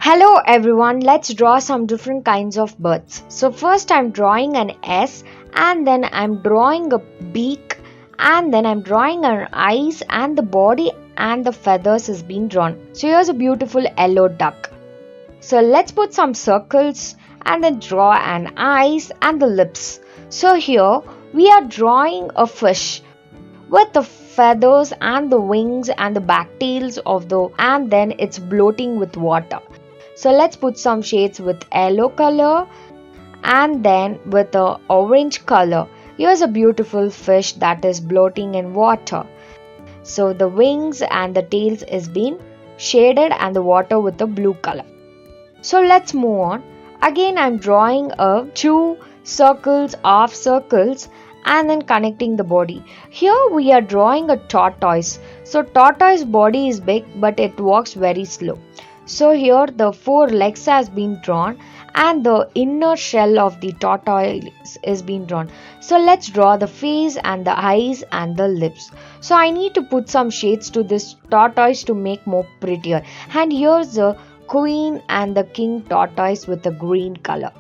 Hello everyone, let's draw some different kinds of birds. So first I'm drawing an S, and then I'm drawing a beak, and then I'm drawing an eyes, and the body and the feathers is being drawn. So here's a beautiful yellow duck. So let's put some circles and then draw an eyes and the lips. So here we are drawing a fish with the feathers and the wings and the back tails of the, and then it's bloating with water. So let's put some shades with yellow color and then with the orange color. Here's a beautiful fish that is bloating in water. So the wings and the tails is being shaded and the water with the blue color. So let's move on. Again I'm drawing a two circles, half circles, and then connecting the body. Here we are drawing a tortoise. So tortoise body is big but it walks very slow. So here the four legs has been drawn and the inner shell of the tortoise is being drawn. So let's draw the face and the eyes and the lips. So I need to put some shades to this tortoise to make more prettier. And here's the queen and the king tortoise with the green color.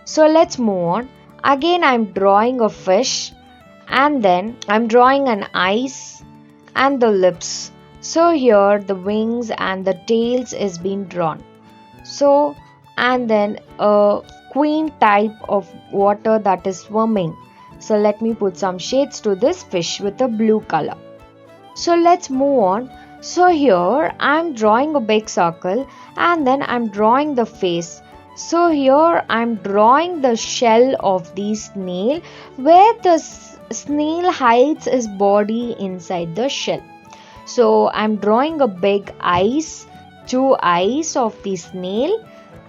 So let's move on. Again I'm drawing a fish and then I'm drawing an eyes and the lips. So here the wings and the tails is being drawn. So and then a queen type of water that is swimming. So let me put some shades to this fish with a blue color. So let's move on. So here I'm drawing a big circle and then I'm drawing the face. So here I'm drawing the shell of the snail where the snail hides its body inside the shell. So I'm drawing a big eyes, two eyes of the snail,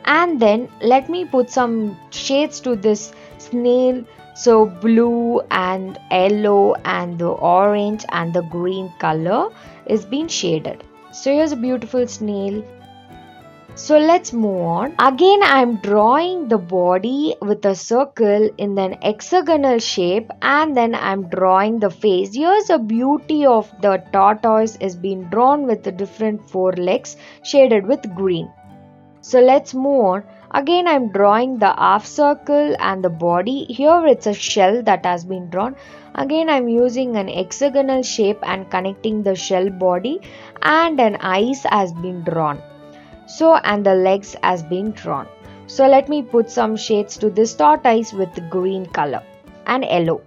and then let me put some shades to this snail. So blue and yellow and the orange and the green color is being shaded. So here's a beautiful snail. So let's move on. Again I'm drawing the body with a circle in an hexagonal shape and then I'm drawing the face. Here's a beauty of the tortoise is being drawn with the different four legs shaded with green. So let's move on. Again I'm drawing the half circle and the body. Here it's a shell that has been drawn. Again I'm using an hexagonal shape and connecting the shell body and an eyes has been drawn. So and the legs has been drawn. So let me put some shades to this tortoise with green color and yellow.